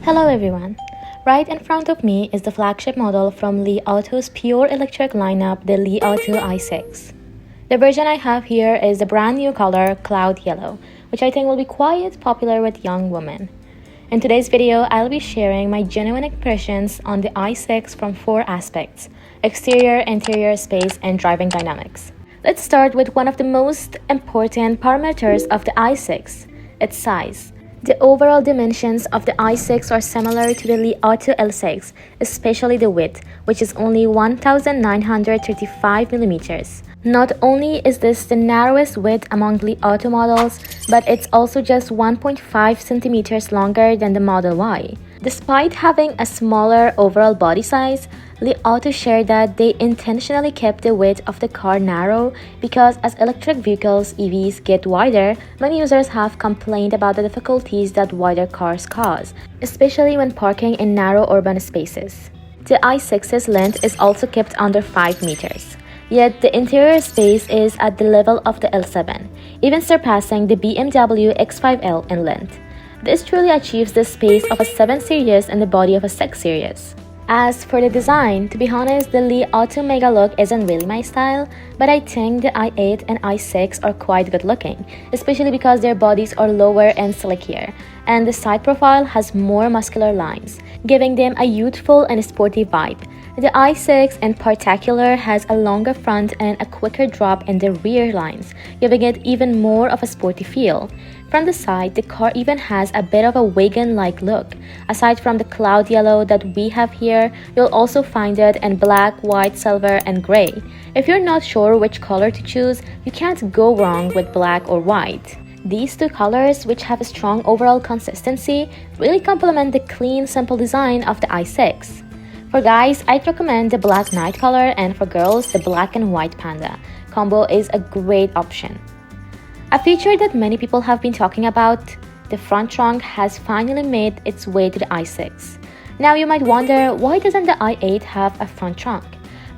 Hello everyone. Right in front of me is the flagship model from Li Auto's pure electric lineup, the Li Auto i6. The version I have here is the brand new color Cloud Yellow, which I think will be quite popular with young women. In today's video, I'll be sharing my genuine impressions on the i6 from 4 aspects: exterior, interior, space, and driving dynamics. Let's start with one of the most important parameters of the i6, its size. The overall dimensions of the i6 are similar to the Li Auto L6, especially the width, which is only 1,935 millimeters. Not only is this the narrowest width among Li Auto models, but it's also just 1.5 centimeters longer than the Model Y. Despite having a smaller overall body size, Li Auto shared that they intentionally kept the width of the car narrow because as electric vehicles (EVs) get wider, many users have complained about the difficulties that wider cars cause, especially when parking in narrow urban spaces. The i6's length is also kept under 5 meters. Yet the interior space is at the level of the L7, even surpassing the BMW X5L in length. This truly achieves the space of a 7 Series and the body of a 6 Series. As for the design, to be honest, the Li Auto Mega look isn't really my style, but I think the i8 and i6 are quite good looking, especially because their bodies are lower and slickier, and the side profile has more muscular lines, giving them a youthful and sporty vibe. The i6 in particular has a longer front and a quicker drop in the rear lines, giving it even more of a sporty feel. From the side, the car even has a bit of a wagon-like look. Aside from the cloud yellow that we have here, you'll also find it in black, white, silver, and gray. If you're not sure which color to choose, you can't go wrong with black or white. These two colors, which have a strong overall consistency, really complement the clean, simple design of the i6. For guys, I'd recommend the black night color, and for girls, the black and white panda. Combo is a great option. A feature that many people have been talking about, the front trunk has finally made its way to the i6. Now you might wonder, why doesn't the i8 have a front trunk?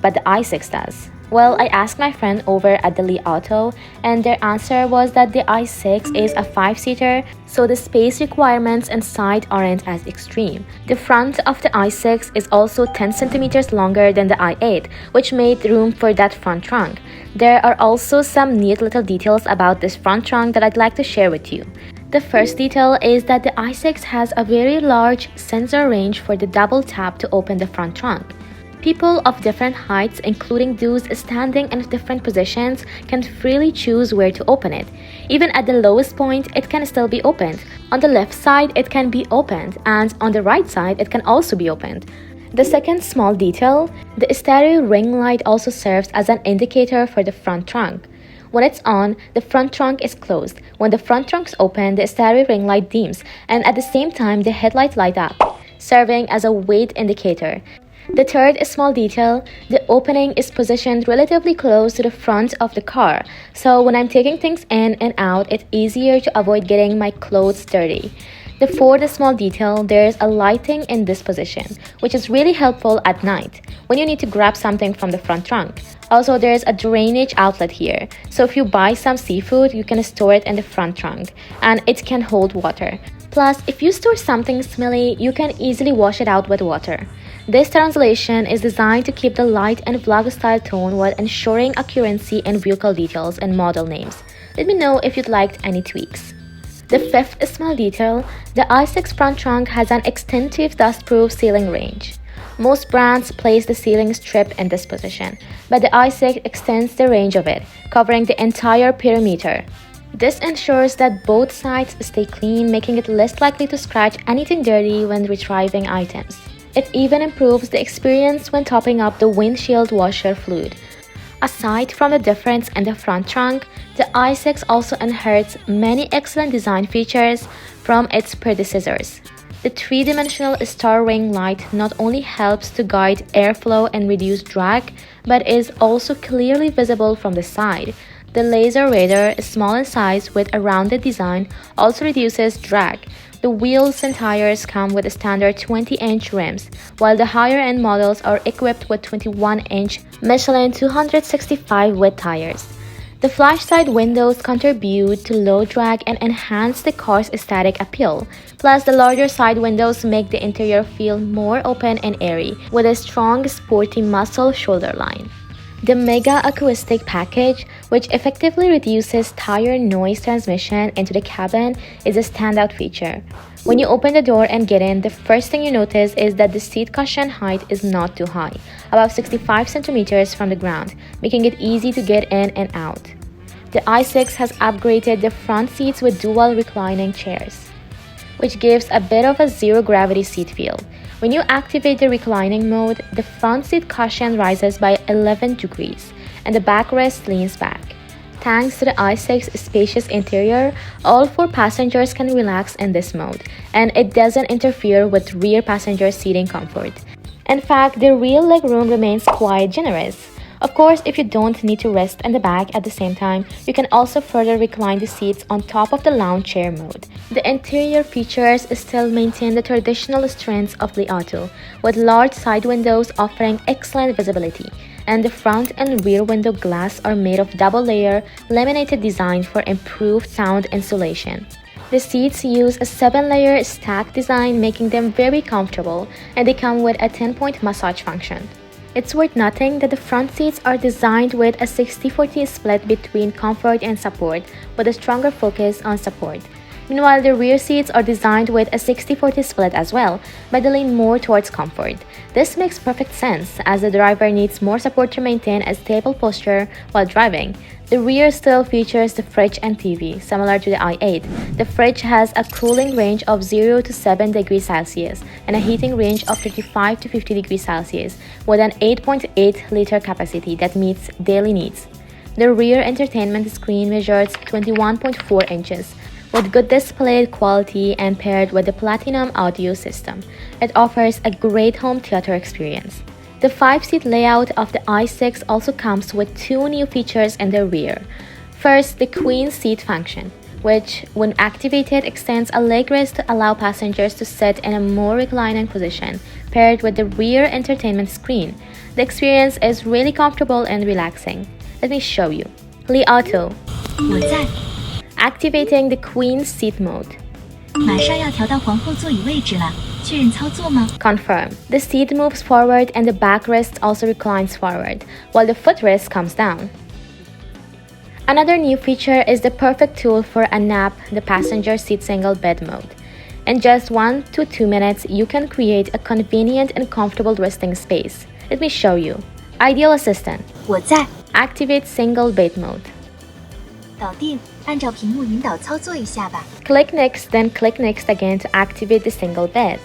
But the i6 does. Well, I asked my friend over at the Li Auto, and their answer was that the i6 is a 5-seater, so the space requirements inside aren't as extreme. The front of the i6 is also 10 centimeters longer than the i8, which made room for that front trunk. There are also some neat little details about this front trunk that I'd like to share with you. The first detail is that the i6 has a very large sensor range for the double tap to open the front trunk. People of different heights, including those standing in different positions, can freely choose where to open it. Even at the lowest point, it can still be opened. On the left side, it can be opened, and on the right side, it can also be opened. The second small detail, the stereo ring light also serves as an indicator for the front trunk. When it's on, the front trunk is closed. When the front trunk is open, the stereo ring light dims, and at the same time, the headlights light up, serving as a weight indicator. The third small detail, the opening is positioned relatively close to the front of the car, so when I'm taking things in and out, it's easier to avoid getting my clothes dirty. The fourth small detail, there's a lighting in this position, which is really helpful at night when you need to grab something from the front trunk. Also, there's a drainage outlet here, so if you buy some seafood, you can store it in the front trunk, and it can hold water. Plus, if you store something smelly, you can easily wash it out with water. This translation is designed to keep the light and vlog-style tone while ensuring accuracy in vehicle details and model names. Let me know if you'd liked any tweaks. The fifth small detail, the i6 front trunk has an extensive dust-proof sealing range. Most brands place the sealing strip in this position, but the i6 extends the range of it, covering the entire perimeter. This ensures that both sides stay clean, making it less likely to scratch anything dirty when retrieving items. It even improves the experience when topping up the windshield washer fluid. Aside from the difference in the front trunk, the i6 also inherits many excellent design features from its predecessors. The 3-dimensional star ring light not only helps to guide airflow and reduce drag, but is also clearly visible from the side. The laser radar, small in size with a rounded design, also reduces drag. The wheels and tires come with standard 20-inch rims, while the higher-end models are equipped with 21-inch Michelin 265 width tires. The flash side windows contribute to low drag and enhance the car's aesthetic appeal. Plus, the larger side windows make the interior feel more open and airy, with a strong, sporty muscle shoulder line. The Mega Acoustic Package, which effectively reduces tire noise transmission into the cabin, is a standout feature. When you open the door and get in, the first thing you notice is that the seat cushion height is not too high, about 65 centimeters from the ground, making it easy to get in and out. The i6 has upgraded the front seats with dual reclining chairs, which gives a bit of a zero-gravity seat feel. When you activate the reclining mode, the front seat cushion rises by 11 degrees, and the backrest leans back. Thanks to the i6's spacious interior, all 4 passengers can relax in this mode, and it doesn't interfere with rear passenger seating comfort. In fact, the rear legroom remains quite generous. Of course, if you don't need to rest in the back at the same time, you can also further recline the seats on top of the lounge chair mode. The interior features still maintain the traditional strengths of Li Auto, with large side windows offering excellent visibility, and the front and rear window glass are made of double-layer laminated design for improved sound insulation. The seats use a 7-layer stack design, making them very comfortable, and they come with a 10-point massage function. It's worth noting that the front seats are designed with a 60-40 split between comfort and support, with a stronger focus on support. Meanwhile, the rear seats are designed with a 60-40 split as well, but they lean more towards comfort. This makes perfect sense, as the driver needs more support to maintain a stable posture while driving. The rear still features the fridge and TV, similar to the i8. The fridge has a cooling range of 0 to 7 degrees Celsius and a heating range of 35 to 50 degrees Celsius, with an 8.8-liter capacity that meets daily needs. The rear entertainment screen measures 21.4 inches, with good display quality and paired with the Platinum audio system. It offers a great home theater experience. The 5-seat layout of the i6 also comes with 2 new features in the rear. First, the queen seat function, which, when activated, extends a leg rest to allow passengers to sit in a more reclining position, paired with the rear entertainment screen. The experience is really comfortable and relaxing. Let me show you. Li Auto. Activating the queen seat mode. 马上要调到皇后座椅位置了，确认操作吗？ Confirm. The seat moves forward and the backrest also reclines forward, while the footrest comes down. Another new feature is the perfect tool for a nap, the passenger seat single bed mode. In just 1 to 2 minutes, you can create a convenient and comfortable resting space. Let me show you. Ideal Assistant. 我在。 Activate single bed mode. 搞定，按照屏幕引导操作一下吧。 Click Next, then click Next again to activate the single bed.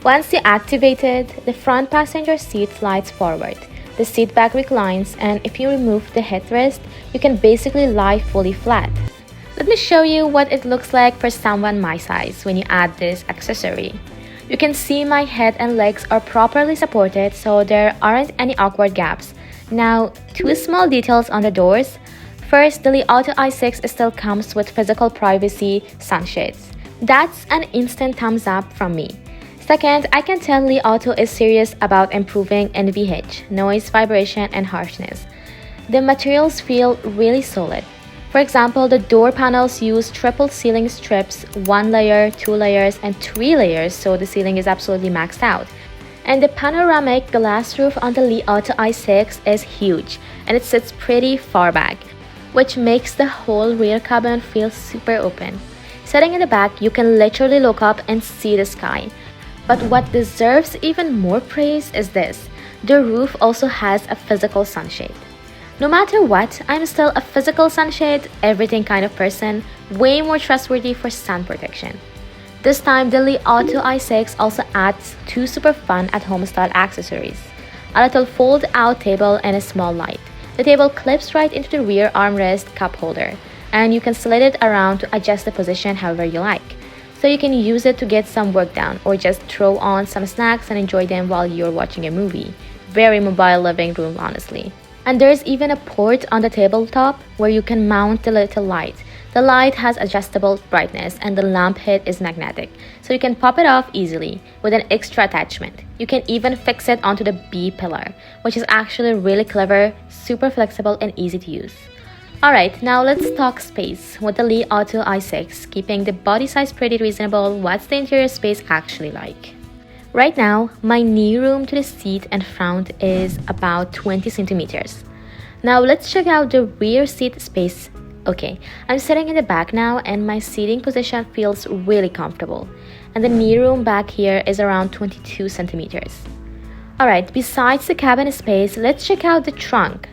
Once you activate it, the front passenger seat slides forward. The seat back reclines, and if you remove the headrest, you can basically lie fully flat. Let me show you what it looks like for someone my size when you add this accessory. You can see my head and legs are properly supported, so there aren't any awkward gaps. Now, 2 small details on the doors. First, the Li Auto i6 still comes with physical privacy sunshades. That's an instant thumbs up from me. Second, I can tell Li Auto is serious about improving NVH, noise, vibration, and harshness. The materials feel really solid. For example, the door panels use triple sealing strips, 1 layer, 2 layers, and 3 layers, so the sealing is absolutely maxed out. And the panoramic glass roof on the Li Auto i6 is huge, and it sits pretty far back, which makes the whole rear cabin feel super open. Sitting in the back, you can literally look up and see the sky. But what deserves even more praise is this. The roof also has a physical sunshade. No matter what, I'm still a physical sunshade, everything kind of person, way more trustworthy for sun protection. This time, the Li Auto i6 also adds 2 super fun at-home style accessories. A little fold-out table and a small light. The table clips right into the rear armrest cup holder, and you can slide it around to adjust the position however you like. So you can use it to get some work done or just throw on some snacks and enjoy them while you're watching a movie. Very mobile living room, honestly. And there's even a port on the tabletop where you can mount the little light. The light has adjustable brightness and the lamp head is magnetic, so you can pop it off easily with an extra attachment. You can even fix it onto the B pillar, which is actually really clever, super flexible, and easy to use. Alright, now let's talk space. With the Li Auto i6, keeping the body size pretty reasonable, what's the interior space actually like? Right now, my knee room to the seat and front is about 20 centimeters. Now let's check out the rear seat space. Okay, I'm sitting in the back now and my seating position feels really comfortable. And the knee room back here is around 22 centimeters. Alright, besides the cabin space, let's check out the trunk.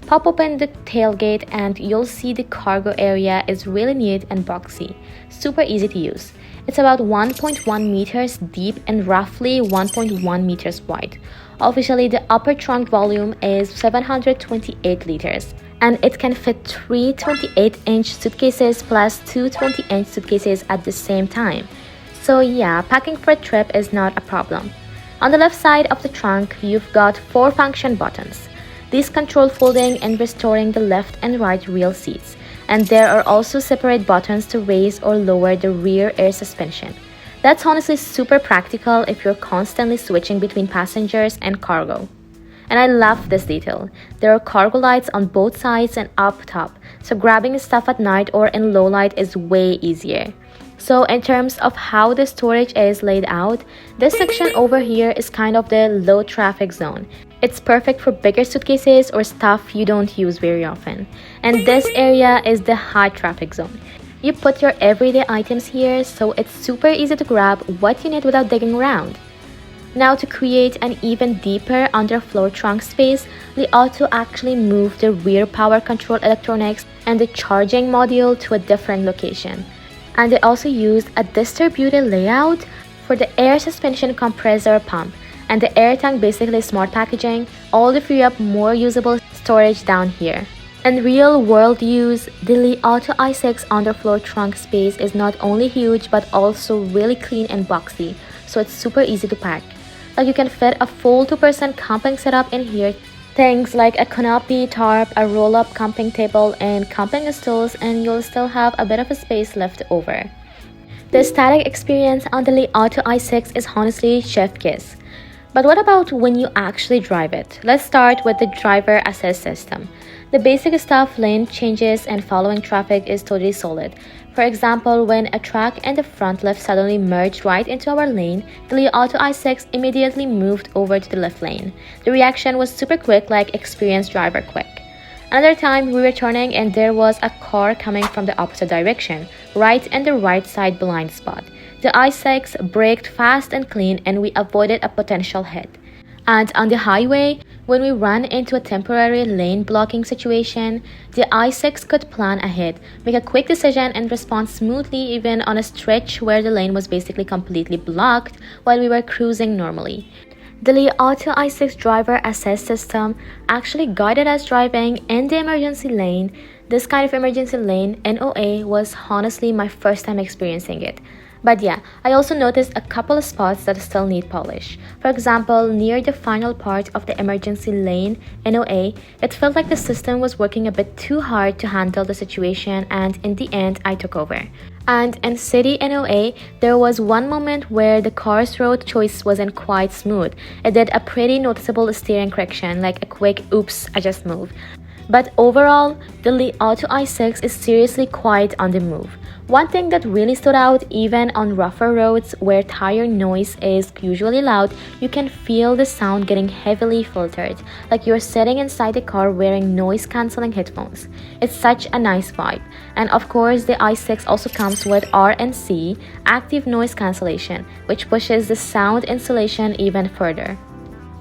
Pop open the tailgate and you'll see the cargo area is really neat and boxy, super easy to use. It's about 1.1 meters deep and roughly 1.1 meters wide. Officially, the upper trunk volume is 728 liters, and it can fit 3 28-inch suitcases plus 2 20-inch suitcases at the same time. So yeah, packing for a trip is not a problem. On the left side of the trunk, you've got 4 function buttons. These control folding and restoring the left and right rear seats, and there are also separate buttons to raise or lower the rear air suspension. That's honestly super practical if you're constantly switching between passengers and cargo. And I love this detail. There are cargo lights on both sides and up top, so grabbing stuff at night or in low light is way easier. So in terms of how the storage is laid out, this section over here is kind of the low traffic zone. It's perfect for bigger suitcases or stuff you don't use very often. And this area is the high traffic zone. You put your everyday items here, so it's super easy to grab what you need without digging around. Now to create an even deeper underfloor trunk space, Li Auto actually moved the rear power control electronics and the charging module to a different location. And they also used a distributed layout for the air suspension compressor pump and the air tank, basically smart packaging, all to free up more usable storage down here. In real world use, the Li Auto i6 underfloor trunk space is not only huge but also really clean and boxy, so it's super easy to pack. Like you can fit a full 2-person camping setup in here. Things like a canopy, tarp, a roll-up camping table, and camping stools, and you'll still have a bit of a space left over. The static experience on the Li Auto i6 is honestly chef kiss. But what about when you actually drive it? Let's start with the driver assist system. The basic stuff, lane changes and following traffic, is totally solid. For example, when a truck and the front left suddenly merged right into our lane, the Li Auto i6 immediately moved over to the left lane. The reaction was super quick, like experienced driver quick. Another time we were turning and there was a car coming from the opposite direction, right in the right side blind spot. The i6 braked fast and clean and we avoided a potential hit. And on the highway, when we ran into a temporary lane blocking situation, the i6 could plan ahead, make a quick decision and respond smoothly even on a stretch where the lane was basically completely blocked while we were cruising normally. The Li Auto i6 driver assist system actually guided us driving in the emergency lane. This kind of emergency lane, NOA, was honestly my first time experiencing it. But yeah, I also noticed a couple of spots that still need polish. For example, near the final part of the emergency lane, NOA, it felt like the system was working a bit too hard to handle the situation, and in the end, I took over. And in city NOA, there was one moment where the car's road choice wasn't quite smooth. It did a pretty noticeable steering correction, like a quick oops, I just moved. But overall, the Li Auto i6 is seriously quite on the move. One thing that really stood out, even on rougher roads where tire noise is usually loud, you can feel the sound getting heavily filtered, like you're sitting inside the car wearing noise-canceling headphones. It's such a nice vibe. And of course, the i6 also comes with RNC, active noise cancellation, which pushes the sound insulation even further.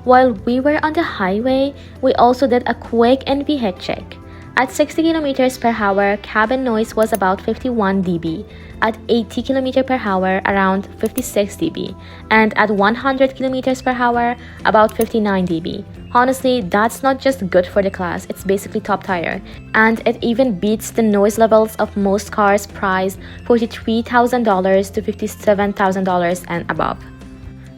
While we were on the highway, we also did a quick NV head check. At 60 km per hour, cabin noise was about 51 dB. At 80 km per hour, around 56 dB. And at 100 km per hour, about 59 dB. Honestly, that's not just good for the class, it's basically top tier. And it even beats the noise levels of most cars priced $43,000 to $57,000 and above.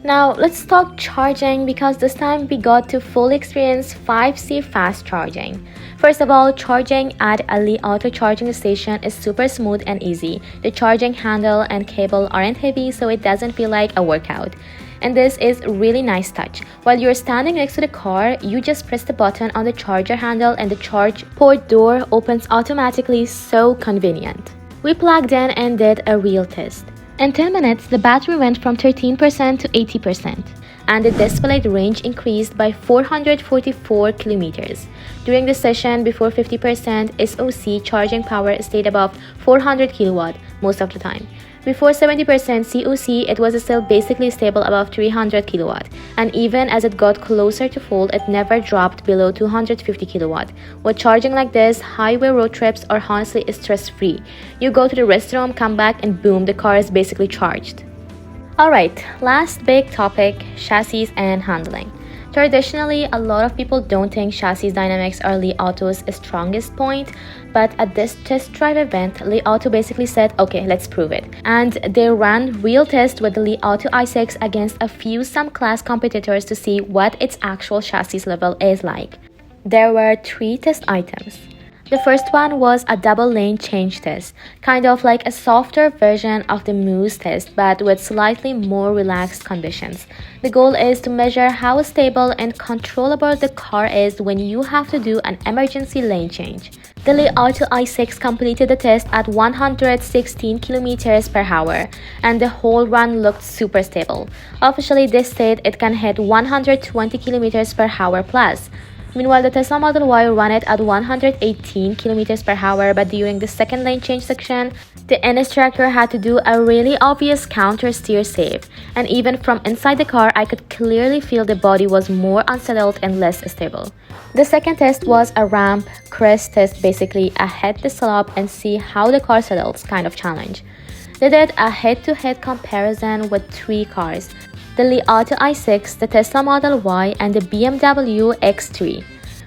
Now, let's talk charging, because this time we got to fully experience 5C fast charging. First of all, charging at a Li Auto charging station is super smooth and easy. The charging handle and cable aren't heavy, so it doesn't feel like a workout. and this is a really nice touch. While you're standing next to the car, you just press the button on the charger handle and the charge port door opens automatically, so convenient. We plugged in and did a real test. In 10 minutes, the battery went from 13% to 80%, and the displayed range increased by 444 kilometers. During the session, before 50% SOC, charging power stayed above 400 kilowatt most of the time. Before 70% COC, it was still basically stable above 300 kilowatt, and even as it got closer to full, it never dropped below 250 kilowatt. With charging like this, highway road trips are honestly stress-free. You go to the restroom, come back, and boom, the car is basically charged. Alright, last big topic, chassis and handling. Traditionally, a lot of people don't think chassis dynamics are Li Auto's strongest point, but at this test drive event, Li Auto basically said, okay, let's prove it. And they ran real tests with the Li Auto i6 against a few some-class competitors to see what its actual chassis level is like. There were 3 test items. The first one was a double lane change test, kind of like a softer version of the Moose test but with slightly more relaxed conditions. The goal is to measure how stable and controllable the car is when you have to do an emergency lane change. The Li Auto i6 completed the test at 116 km per hour, and the whole run looked super stable. Officially, this said it can hit 120 km per hour plus. Meanwhile, the Tesla Model Y ran it at 118 km per hour, but during the second lane change section, the instructor had to do a really obvious counter steer save, and even from inside the car, I could clearly feel the body was more unsettled and less stable. The second test was a ramp crest test, basically a hit the slope and see how the car settles kind of challenge. They did a head-to-head comparison with 3 cars: the Li Auto i6, the Tesla Model Y, and the BMW X3.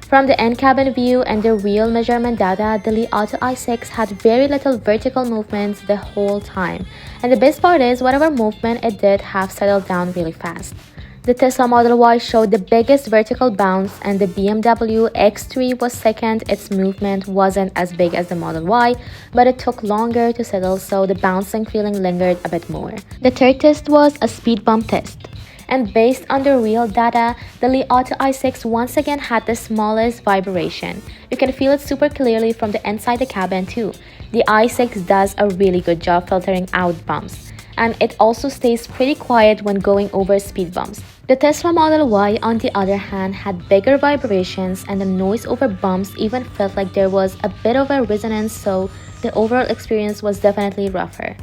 From the in-cabin view and the real measurement data, the Li Auto i6 had very little vertical movements the whole time, and the best part is whatever movement it did have settled down really fast. The Tesla Model Y showed the biggest vertical bounce, and the BMW X3 was second. Its movement wasn't as big as the Model Y, but it took longer to settle, so the bouncing feeling lingered a bit more. The third test was a speed bump test, and based on the real data, the Li Auto i6 once again had the smallest vibration. You can feel it super clearly from the inside the cabin too. The i6 does a really good job filtering out bumps, and it also stays pretty quiet when going over speed bumps. The Tesla Model Y, on the other hand, had bigger vibrations, and the noise over bumps even felt like there was a bit of a resonance, so the overall experience was definitely rougher.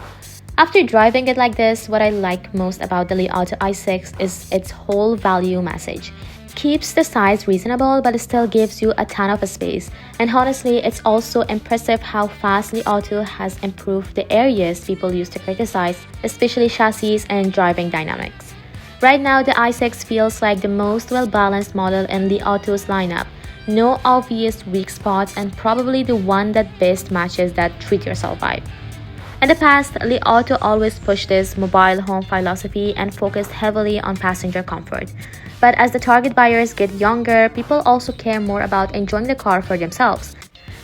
After driving it like this, what I like most about the Li Auto i6 is its whole value message. Keeps the size reasonable but still gives you a ton of space, and honestly, it's also impressive how fast Li Auto has improved the areas people used to criticize, especially chassis and driving dynamics. Right now, the i6 feels like the most well-balanced model in Li Auto's lineup. No obvious weak spots, and probably the one that best matches that treat-yourself vibe. In the past, Li Auto always pushed this mobile home philosophy and focused heavily on passenger comfort. But as the target buyers get younger, people also care more about enjoying the car for themselves.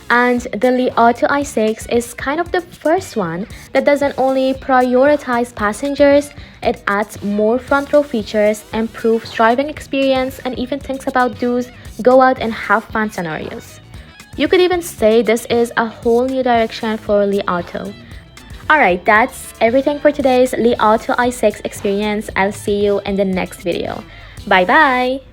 And the Li Auto i6 is kind of the first one that doesn't only prioritize passengers, it adds more front row features, improves driving experience, and even thinks about those go out and have fun scenarios. You could even say this is a whole new direction for Li Auto. Alright, that's everything for today's Li Auto i6 experience. I'll see you in the next video. Bye bye!